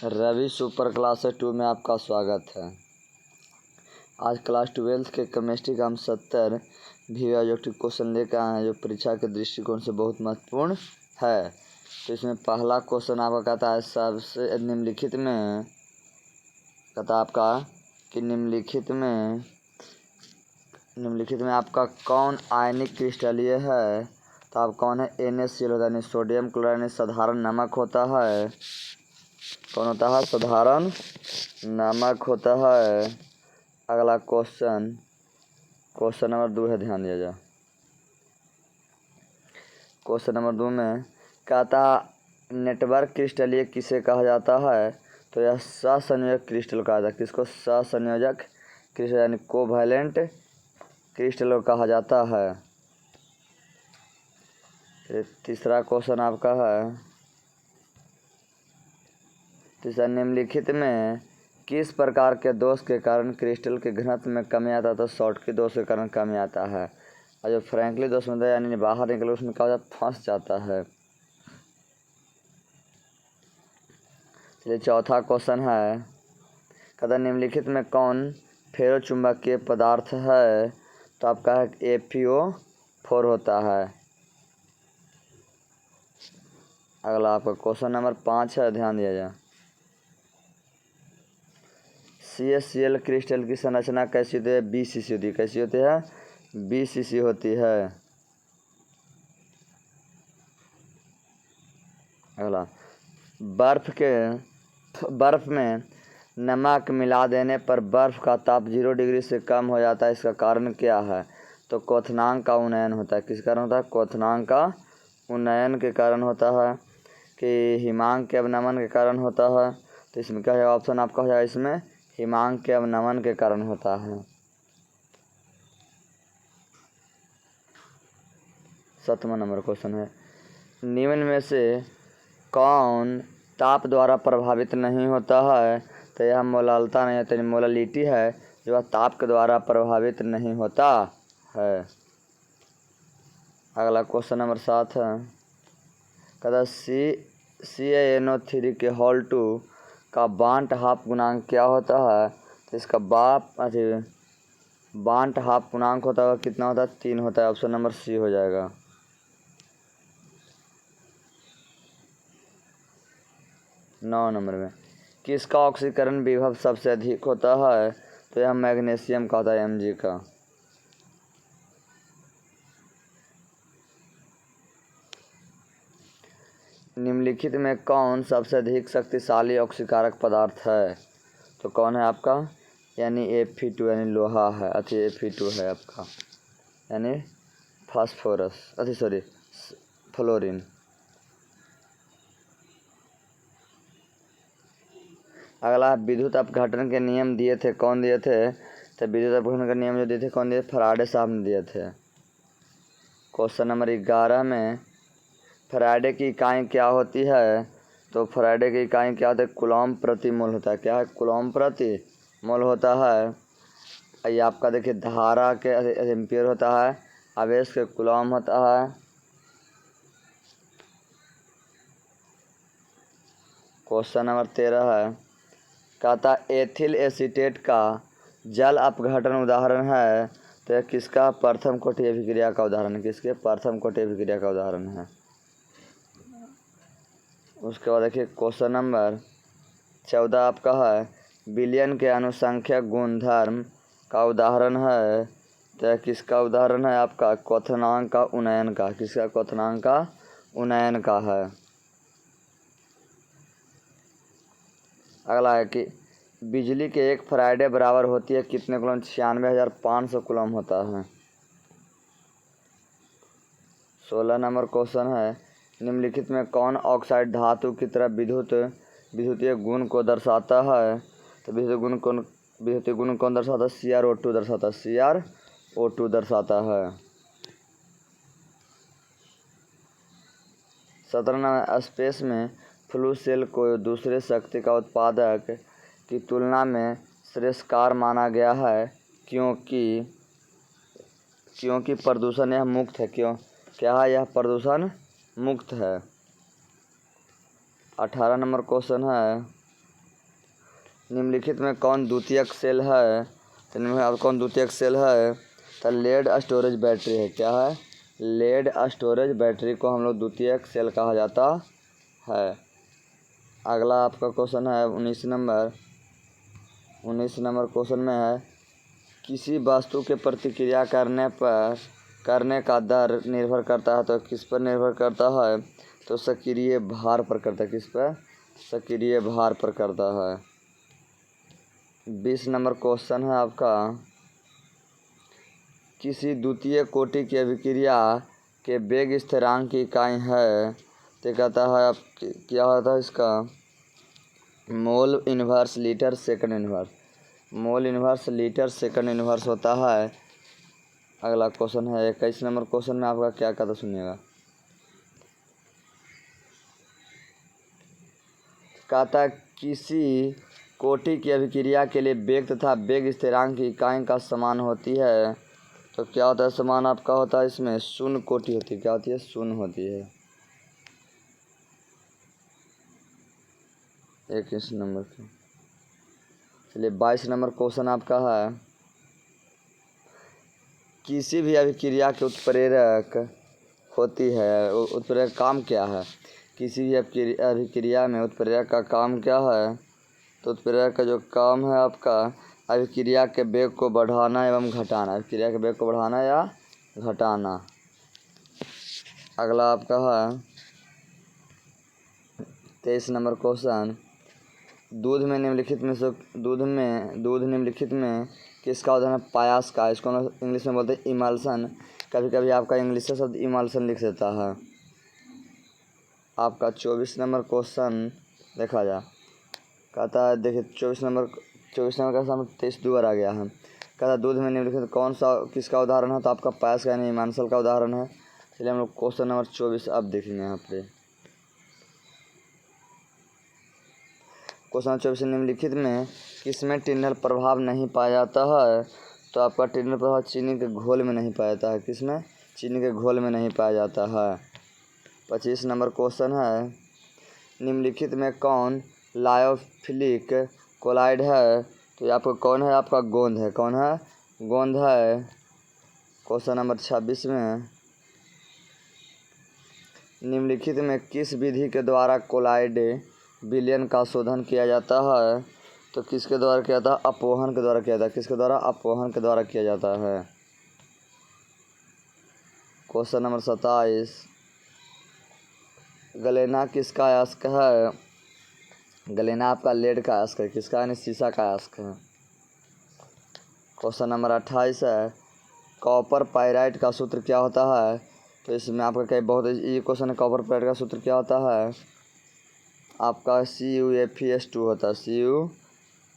Ravi super classes 2 में आपका स्वागत है। आज क्लास 12 के केमिस्ट्री का हम 70 भी ऑब्जेक्टिव क्वेश्चन लेकर आए हैं जो परीक्षा के दृष्टिकोण से बहुत महत्वपूर्ण है। तो इसमें पहला क्वेश्चन आपका कहता है सबसे निम्नलिखित में कहता आपका कि निम्नलिखित में आपका कौन आयनिक क्रिस्टलीय है। तो आप कौन है NaCl होता है, सोडियम क्लोराइड साधारण नमक होता है। कौन होता है? साधारण नमक होता है। अगला क्वेश्चन नंबर 2 है, ध्यान दिया जाए। क्वेश्चन नंबर 2 में कहता नेटवर्क क्रिस्टलीय किसे कहा जाता है। तो यह सहसंयोजक क्रिस्टल कहा जाता है। किसको? सहसंयोजक क्रिस्टल यानी कोवैलेंट क्रिस्टल कहा जाता है। तीसरा क्वेश्चन आपका है, तीसरा निम्नलिखित में किस प्रकार के दोष के कारण क्रिस्टल के घनत्व में कमी आता है। तो शॉर्टकी दोष के कारण कमी आता है। और जो फ्रैंकली दोष में यानी बाहर निकले उसमें क्या होता है? फंस जाता है। चलिए चौथा क्वेश्चन है, कहता निम्नलिखित में कौन फेरोचुंबकीय पदार्थ है। तो आपका है FeO4 होता है। अगला आपका क्वेश्चन नंबर 5 है, ध्यान दिया जाए। CaCl क्रिस्टल की संरचना कैसी होती है? BCC होती है। कैसी होती है? BCC होती है। अगला बर्फ में नमक मिला देने पर बर्फ का ताप 0 डिग्री से कम हो जाता है। इसका कारण क्या है? तो क्वथनांक का उन्नयन होता है। किस कारण होता है? क्वथनांक का उन्नयन के कारण होता है कि हिमांक के अवनमन के कारण होता है। तो इसमें क्या है? ऑप्शन आपका हो जाएगा इसमें हिमांक के अवनमन के कारण होता है। 7वां नंबर क्वेश्चन है, निम्न में से कौन ताप द्वारा प्रभावित नहीं होता है। तो यह मोलालता नहीं होता, मोलालिटी है जो ताप के द्वारा प्रभावित नहीं होता है। अगला क्वेश्चन नंबर 7 है, कहता CaNO3 के होल 2 का बांट हाफ गुणांक क्या होता है। तो इसका बांट हाफ गुणांक होता है, कितना होता है? 3 होता है। ऑप्शन नंबर C हो जाएगा। 9 नंबर में किसका ऑक्सीकरण विभव सबसे अधिक होता है। तो यह मैग्नीशियम का होता है, Mg का। निम्नलिखित में कौन सबसे अधिक शक्तिशाली ऑक्सीकारक पदार्थ है। तो कौन है आपका? यानी Fe2 यानी लोहा है। Fe2 है आपका, यानी फ्लोरीन। अगला विद्युत अपघटन के नियम दिए थे, कौन दिए थे? तो विद्युत अपघटन के नियम जो दिए थे कौन दिए? फैराडे साहब ने दिए थे। क्वेश्चन नंबर 11 में फैराडे की इकाई क्या होती है। तो फैराडे की इकाई क्या होता है? कूलॉम प्रति मोल होता है। क्या है? कूलॉम प्रति मोल होता है। ये आपका देखिए धारा के एम्पियर होता है, आवेश के कूलॉम होता है। क्वेश्चन नंबर 13 है, कहता एथिल एसीटेट का जल अपघटन उदाहरण है। तो यह किसका? प्रथम कोटि अभिक्रिया का उदाहरण है। किसके? प्रथम कोटि अभिक्रिया का उदाहरण है। उसके बाद देखिए क्वेश्चन नंबर 14 आपका है, विलयन के अनुसंख्यक गुणधर्म का उदाहरण है। तो यह किसका उदाहरण है? आपका क्वथनांक का उन्नयन का। किसका? क्वथनांक का उन्नयन का है। अगला है कि बिजली के 1 फैराडे बराबर होती है कितने कूलम? 96,500 कूलम होता है। 16 नंबर क्वेश्चन है, निम्नलिखित में कौन ऑक्साइड धातु की तरह विद्युतीय गुण को दर्शाता है। तो विद्युतीय गुण कौन दर्शाता है? CrO2 दर्शाता है। CrO2 दर्शाता है। 17 नंबर स्पेस में फ्लू सेल को दूसरे शक्ति का उत्पादक की तुलना में श्रेयस्कर माना गया है क्योंकि प्रदूषण यह मुक्त है। क्या है? यह प्रदूषण मुक्त है। 18 नंबर क्वेश्चन है, निम्नलिखित में कौन द्वितीयक सेल है? तो निम्नलिखित कौन द्वितीयक सेल है? तो लेड स्टोरेज बैटरी है। क्या है? लेड स्टोरेज बैटरी को हम लोग द्वितीयक सेल कहा जाता है। अगला आपका क्वेश्चन है 19 नंबर क्वेश्चन में है, किसी वस्तु के प्रतिक्रिया करने का दर निर्भर करता है, तो किस पर निर्भर करता है? तो सक्रिय भार पर करता है। किस पर? सक्रिय भार पर करता है। 20 नंबर क्वेश्चन है आपका, किसी द्वितीय कोटि की अभिक्रिया के वेग स्थिरांक की इकाई है। तो कहता है आप क्या होता है इसका? मोल इन्वर्स लीटर सेकंड इन्वर्स। मोल इन्वर्स लीटर सेकंड इन्वर्स होता है। अगला क्वेश्चन है 21 नंबर क्वेश्चन में आपका क्या कहता सुनिएगा। कहता किसी कोटि की अभिक्रिया के लिए वेग तथा वेग स्थिरांक की इकाई का समान होती है। तो क्या होता है समान? आपका होता है इसमें शून्य कोटि होती है। क्या होती है? शून्य होती है। 21 नंबर का। चलिए 22 नंबर क्वेश्चन आपका है, किसी भी अभिक्रिया के उत्प्रेरक होती है, उत्प्रेरक काम क्या है? किसी भी अभिक्रिया में उत्प्रेरक का काम क्या है? तो उत्प्रेरक का जो काम है आपका अभिक्रिया के वेग को बढ़ाना एवं घटाना। अभिक्रिया के वेग को बढ़ाना या घटाना। अगला आपका है 23 नंबर क्वेश्चन, दूध निम्नलिखित में किसका उदाहरण? पायास का। इसको इंग्लिश में बोलते हैं इमल्सन। कभी कभी आपका इंग्लिश से शब्द इमल्सन लिख देता है। आपका 24 नंबर क्वेश्चन देखा जा, कहता है देखिए 24 नंबर का सामने 23 दूर आ गया है। कहता दूध में निम्नलिखित कौन सा किसका उदाहरण है? तो आपका पायास का यानी इमल्सन का उदाहरण है। चलिए हम लोग क्वेश्चन नंबर 24 अब देखेंगे यहाँ पे। क्वेश्चन 24 निम्नलिखित में किसमें टिन्डल प्रभाव नहीं पाया जाता है? तो आपका टिन्डल प्रभाव चीनी के घोल में नहीं पाया जाता है। किसमें? चीनी के घोल में नहीं पाया जाता है। 25 नंबर क्वेश्चन है, निम्नलिखित में कौन लायोफिलिक कोलाइड है? तो आपका कौन है? आपका गोंद है। कौन है? गोंद है। क्वेश्चन नंबर 26 में, निम्नलिखित में किस विधि के द्वारा कोलाइड विलयन का शोधन किया जाता है? तो किसके द्वारा किया जाता है? अपवहन के द्वारा किया जाता है। किसके द्वारा? अपवहन के द्वारा किया जाता है। क्वेश्चन नंबर 27, गलेना किसका अयस्क है? गलेना आपका लेड का अयस्क है। किसका? यानी शीशा का अयस्क है। क्वेश्चन नंबर 28 है, कॉपर पाइराइट का सूत्र क्या होता है? तो इसमें आपका कई बहुत ये क्वेश्चन है, कॉपर पाइराइट का सूत्र क्या होता है? आपका CuFeS2 होता है।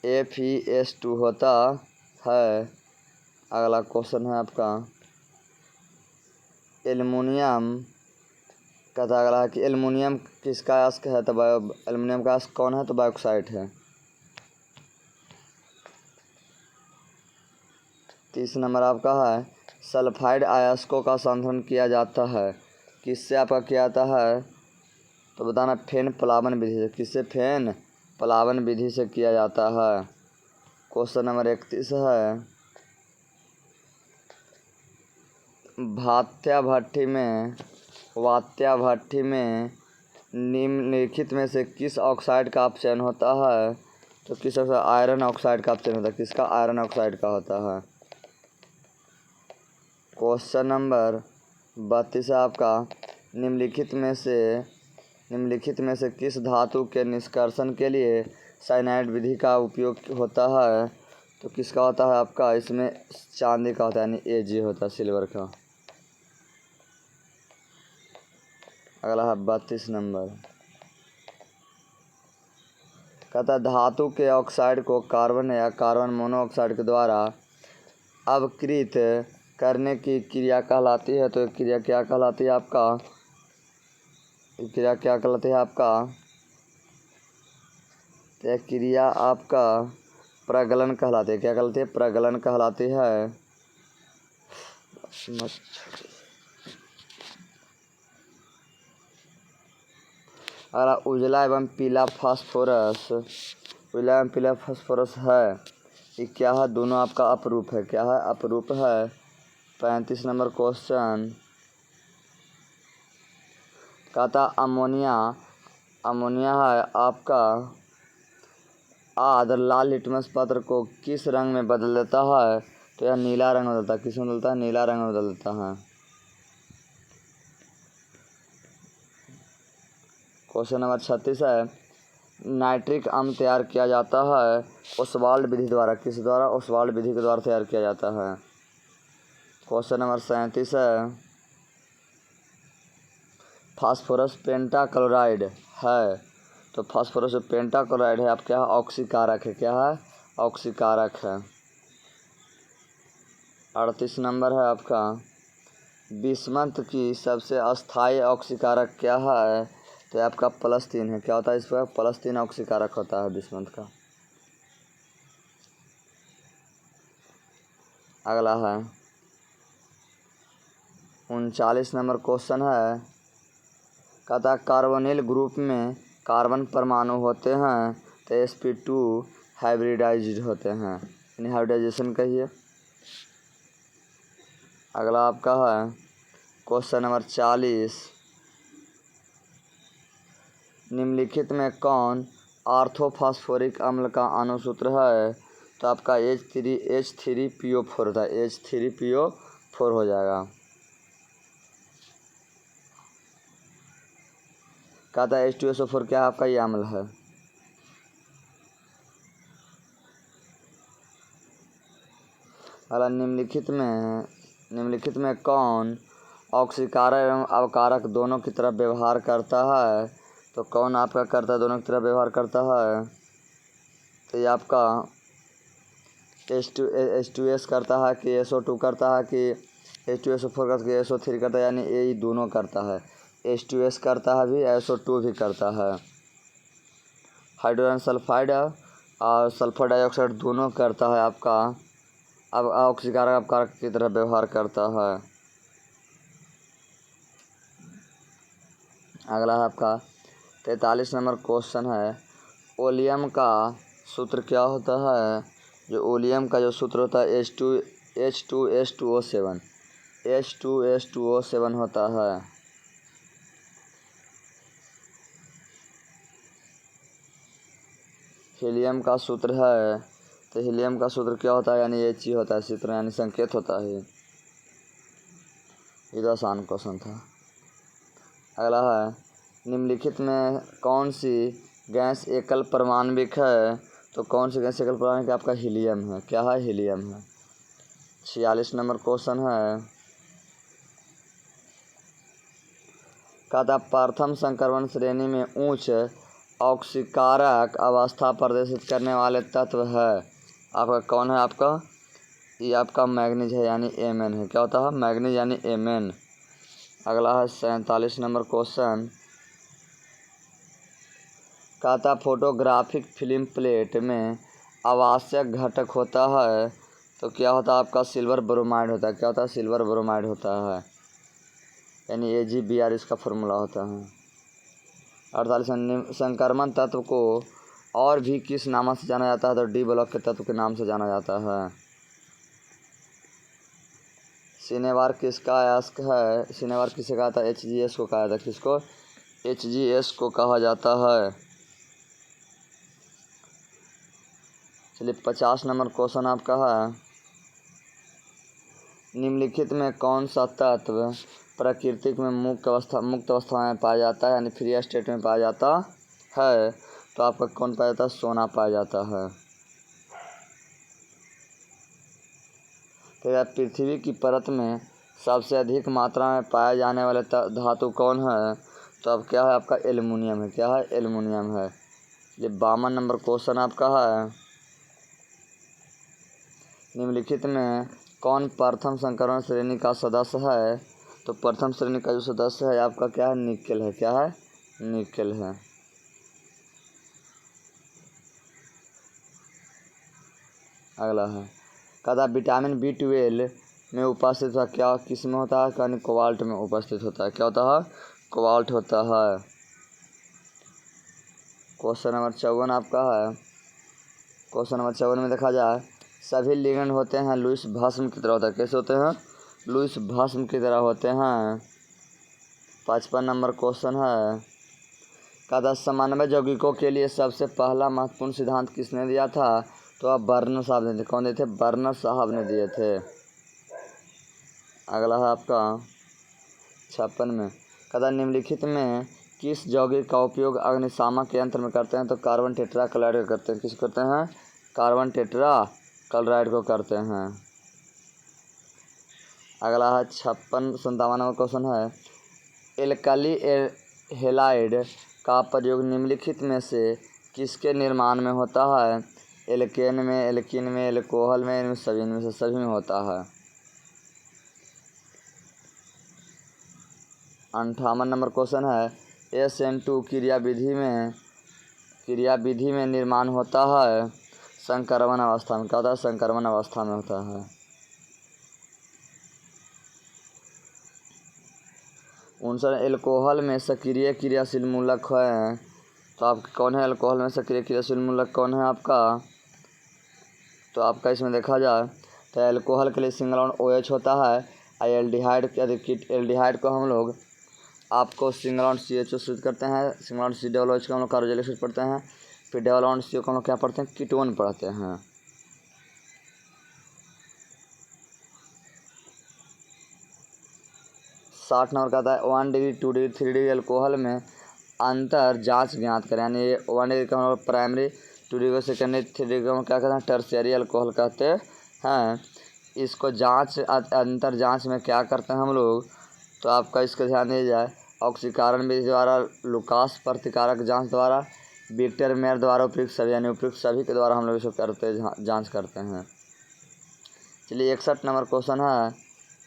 CuFeS2 होता है। अगला क्वेश्चन है आपका एल्युमिनियम कहता अगला है कि एल्युमिनियम किसका अयस्क है? तो एल्युमिनियम का अयस्क कौन है? तो बायोक्साइड है। 30 नंबर आपका है, सल्फाइड अयस्कों का संशोधन किया जाता है। किससे आपका किया जाता है? तो बताना फेन प्लावन विधि से। किससे? फेन प्लावन विधि से किया जाता है। क्वेश्चन नंबर 31 है, वात्या भट्ठी में निम्नलिखित में से किस ऑक्साइड का अपचयन होता है? तो किस ऑक्साइड? आयरन ऑक्साइड का अपचयन होता है। किसका? आयरन ऑक्साइड का होता है। क्वेश्चन नंबर 32 आपका, निम्नलिखित में से किस धातु के निष्कर्षण के लिए साइनाइड विधि का उपयोग होता है? तो किसका होता है? आपका इसमें चांदी का होता है, यानी Ag होता है, सिल्वर का। अगला है 32 नंबर, कहता धातु के ऑक्साइड को कार्बन या कार्बन मोनोऑक्साइड के द्वारा अवकृत करने की क्रिया कहलाती है। तो क्रिया क्या कहलाती है आपका? क्रिया क्या कहलाती है आपका? तो क्रिया आपका प्रगलन कहलाती है। क्या कहलाती है? प्रगलन कहलाती है। अगला उजला एवं पीला फास्फोरस उजला एवं पीला फास्फोरस है, ये क्या है? दोनों आपका अपरूप है। क्या है? अपरूप है। 35 नंबर क्वेश्चन कहता अमोनिया है आपका आध लाल लिटमस पत्र को किस रंग में बदल देता है? तो यह नीला रंग में बदलता है। किस में बदलता है? नीला रंग में बदल देता है। क्वेश्चन नंबर 36 है, नाइट्रिक अम्ल तैयार किया जाता है ओसवाल्ड विधि द्वारा। किस द्वारा? ओसवाल्ड विधि के द्वारा तैयार किया जाता है। क्वेश्चन नंबर 37 है, फास्फोरस पेंटाक्लोराइड है, तो फास्फोरस जो पेंटाक्लोराइड है आप क्या है? ऑक्सीकारक है। क्या है? ऑक्सीकारक है। 38 नंबर है आपका, बिस्मथ की सबसे अस्थायी ऑक्सीकारक क्या है? तो आपका +3 है। क्या होता है? इस पर +3 ऑक्सीकारक होता है बिस्मथ का। अगला है 39 नंबर क्वेश्चन है, कहता कार्बोनिल ग्रुप में कार्बन परमाणु होते हैं तो sp2 हाइब्रिडाइज्ड होते हैं, यानी हाइब्रिडाइजेशन कहिए। अगला आपका है क्वेश्चन नंबर 40, निम्नलिखित में कौन ऑर्थोफॉस्फोरिक अम्ल का अणुसूत्र है? तो आपका H3PO4 होता है। H3PO4 हो जाएगा। कहता है H2SO4 क्या है? आपका ये अम्ल है। अगला निम्नलिखित में कौन ऑक्सीकारक एवं अवकारक दोनों की तरफ व्यवहार करता है? तो कौन आपका करता है? दोनों की तरफ व्यवहार करता है। तो ये आपका H2S करता है कि SO2 करता है कि H2SO4 करता है कि SO3 करता है, यानी ये दोनों करता है। H2S करता है भी, SO2 भी करता है। हाइड्रोजन सल्फाइड और सल्फर डाइऑक्साइड दोनों करता है आपका, अब ऑक्सीकारक अपकारक की तरह व्यवहार करता है। अगला है आपका 43 नंबर क्वेश्चन है, ओलियम का सूत्र क्या होता है? जो ओलियम का जो सूत्र होता है H2S2O7 होता है। हीलियम का सूत्र है, तो हीलियम का सूत्र क्या होता है? यानी He होता है, सूत्र यानी संकेत होता है। ये तो आसान क्वेश्चन था। अगला है, निम्नलिखित में कौन सी गैस एकल परमाणविक है? तो कौन सी गैस एकल परमाणविक? आपका हीलियम है। क्या है? हीलियम है। 46 नंबर क्वेश्चन है, कहता प्रथम संक्रमण श्रेणी में उच्च ऑक्सीकारक अवस्था प्रदर्शित करने वाले तत्व है। आपका कौन है? आपका ये आपका मैग्नीज है, यानी Mn है। क्या होता है? मैग्नीज यानी Mn। अगला है 47 नंबर क्वेश्चन, कहता फोटोग्राफिक फिल्म प्लेट में आवश्यक घटक होता है, तो क्या होता है? आपका सिल्वर ब्रोमाइड होता है। क्या होता है? सिल्वर ब्रोमाइड होता है, यानी AgBr इसका फॉर्मूला होता है। 48 संक्रमण तत्व को और भी किस नाम से जाना जाता है? तो डी ब्लॉक के तत्व के नाम से जाना जाता है। सिनेवार किसका अयस्क है? सिनेवार किसे कहा था? HgS को कहा था। किसको? HgS को कहा जाता है। चलिए 50 नंबर क्वेश्चन आपका है, निम्नलिखित में कौन सा तत्व प्राकृतिक में मुक्त अवस्था में पाया जाता है, यानी फ्री स्टेट में पाया जाता है? तो आपका कौन पाया जाता है? सोना पाया जाता है। तो पृथ्वी की परत में सबसे अधिक मात्रा में पाए जाने वाले धातु कौन है? तो अब क्या है? आपका एल्युमिनियम है। क्या है? एल्युमिनियम है। ये 52 नंबर क्वेश्चन आपका है, निम्नलिखित में कौन प्रथम संक्रमण श्रेणी का सदस्य है? तो प्रथम श्रेणी का जो सदस्य है आपका क्या है? निकेल है। क्या है? निकेल है। अगला है, कहता विटामिन B12 में उपस्थित होता क्या? किस में होता है? यानी कोबाल्ट में उपस्थित होता है। क्या होता है? कोबाल्ट होता है। क्वेश्चन नंबर 54 आपका है, क्वेश्चन नंबर 54 में देखा जाए, सभी लिगेंड होते हैं लुईस भस्म की तरह होता है। कैसे होते हैं? लुईस भस्म की तरह होते हैं। 55 नंबर क्वेश्चन है, कदा समन्वय यौगिकों के लिए सबसे पहला महत्वपूर्ण सिद्धांत किसने दिया था? तो अब बर्नर साहब ने दिए। कौन दिए थे? बर्नर साहब ने दिए थे। अगला है आपका 56 में, कदा निम्नलिखित में किस यौगिक का उपयोग अग्निशामक यंत्र में करते हैं? तो कार्बन टेट्राक्लोराइड को करते हैं। किस करते हैं? कार्बन टेट्राक्लोराइड को करते हैं। अगला है 57 नंबर क्वेश्चन है, एल्कली हैलाइड का प्रयोग निम्नलिखित में से किसके निर्माण में होता है? एल्केन में, एल्कीन में, एल्कोहल में, इनमें सभी में से सभी में होता है। 58 नंबर क्वेश्चन है, SN2 क्रियाविधि में निर्माण होता है संक्रमण अवस्था में। क्या होता है? संक्रमण अवस्था में होता है। 59 एल्कोहल में सक्रिय क्रियाशील मूलक है। तो आप कौन है? अल्कोहल में सक्रिय क्रियाशील मूलक कौन है आपका? तो आपका इसमें देखा जाए तो अल्कोहल के लिए सिंगल बॉन्ड OH होता है। एल्डिहाइड को हम लोग आपको सिंगल बॉन्ड CHO सूचित करते हैं। सिंगल बॉन्ड COOH को हम लोग कार्बोक्सिलिक एसिड पढ़ते हैं। फिर डबल बॉन्ड CO को हम लोग क्या पढ़ते हैं? कीटोन पढ़ते हैं। साठ नंबर का आता है, 1 डिग्री 2 डिग्री 3 डिग्री अल्कोहल में अंतर जांच ज्ञात करें। यानी 1 डिग्री का हम लोग प्राइमरी, 2 डिग्री को सेकेंडरी, 3 डिग्री को हम क्या कहते हैं? टर्शियरी अल्कोहल कहते हैं। इसको अंतर जांच में क्या करते हैं हम लोग? तो आपका इसका ध्यान दिया जाए, ऑक्सीकरण विधि द्वारा, लुकास प्रतिकारक जांच द्वारा, विक्टर मेयर द्वारा, उपयुक्त सभी यानी उपयुक्त सभी के द्वारा हम लोग इसको जांच करते हैं। चलिए 61 नंबर क्वेश्चन है,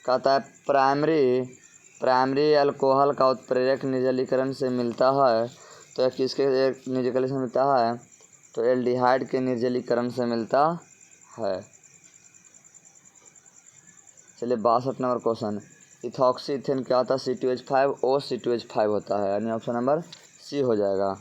कहता है प्राइमरी अल्कोहल का उत्प्रेरक निर्जलीकरण से मिलता है। तो यह किसके निर्जलीकरण से मिलता है? तो एल्डिहाइड के निर्जलीकरण से मिलता है। चलिए 62 नंबर क्वेश्चन, इथॉक्सी इथेन क्या होता है? C2H5 O C2H5 होता है, यानी ऑप्शन नंबर C हो जाएगा।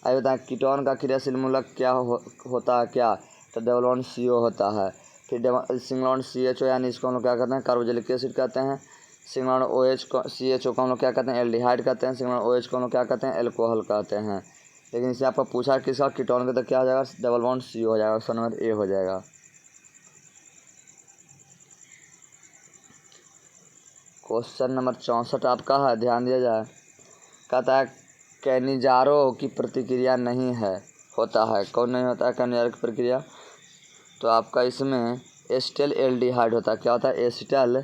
आइए बताएं, कीटोन का क्रियाशील मूलक क्या होता है? क्या? तो डबल बॉन्ड CO होता है। फिर सिंगल बॉन्ड CHO, यानी इसको हम लोग क्या कहते हैं? कार्बोक्सिलिक एसिड कहते हैं। सिंगल बॉन्ड OH को, CHO को हम लोग क्या कहते हैं? एल्डिहाइड कहते हैं। सिंगल बॉन्ड OH को हम लोग क्या कहते हैं? एल्कोहल कहते हैं। लेकिन इसे आपको पूछा किसका? कीटोन का, तो क्या हो जाएगा? डबल बॉन्ड CO हो जाएगा, ऑप्शन नंबर A हो जाएगा। क्वेश्चन नंबर 64 आपका है, ध्यान दिया जाए, कहता है कैनिजारो की प्रतिक्रिया नहीं है होता है। कौन नहीं होता है कैनिजारो की प्रक्रिया? तो आपका इसमें एसिटल एल्डिहाइड होता है। क्या होता है? एसिटल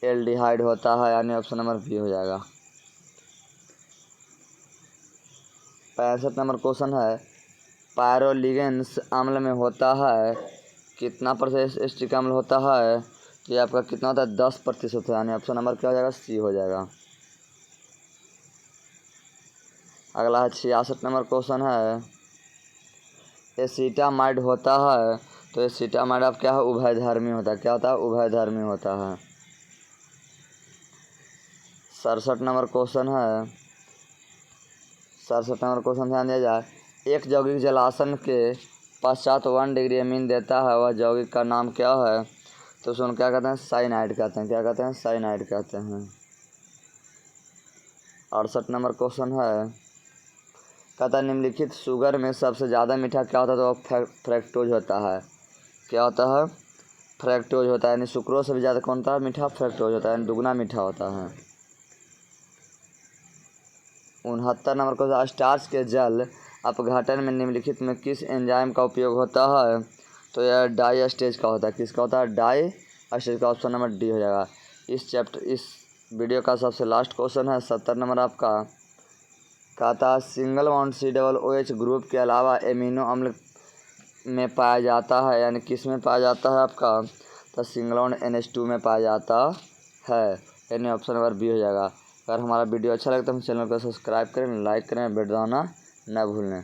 एल्डिहाइड होता है, यानी ऑप्शन नंबर B हो जाएगा। 65 नंबर क्वेश्चन है, पायरोलिगेंस अम्ल में होता है कितना % एसिटिक अम्ल होता है? तो ये आपका कितना होता है? 10% है, यानी ऑप्शन नंबर क्या हो जाएगा? C हो जाएगा। अगला है 66 नंबर क्वेश्चन है, एसिटामाइड होता है। तो एसिटामाइड आप क्या है? उभयधर्मी होता है। क्या होता है? उभयधर्मी होता है। 67 नंबर क्वेश्चन है, 67 नंबर क्वेश्चन ध्यान दिया जाए, एक यौगिक जलासन के पश्चात 1 डिग्री अमीन देता है, वह यौगिक का नाम क्या है? तो उसको क्या कहते हैं? साइनाइड कहते हैं। क्या कहते हैं? साइनाइड कहते हैं। 68 नंबर क्वेश्चन है, कहता है निम्नलिखित शुगर में सबसे ज़्यादा मीठा क्या होता है? तो फ्रैक्टोज होता है। क्या होता है? फ्रैक्टोज होता है, यानी सुक्रोज से भी ज़्यादा कौन होता है? मीठा फ्रैक्टोज होता है, यानी दुगना मीठा होता है। 69 नंबर क्वेश्चन, स्टार्च के जल अपघटन में निम्नलिखित में किस एंजाइम का उपयोग होता है? तो यह डाई स्टेज का होता है। किसका होता है? डाई स्टेज का, ऑप्शन नंबर D हो जाएगा। इस वीडियो का सबसे लास्ट क्वेश्चन है 70 नंबर आपका, कहता है सिंगल बॉन्ड COOH ग्रुप के अलावा एमिनो अम्ल में पाया जाता है, यानी किस में पाया जाता है आपका? तो सिंगल बॉन्ड NH2 में पाया जाता है, यानी ऑप्शन नंबर B हो जाएगा। अगर हमारा वीडियो अच्छा लगता है तो चैनल को सब्सक्राइब करें, लाइक करें, बेल दबाना न भूलें।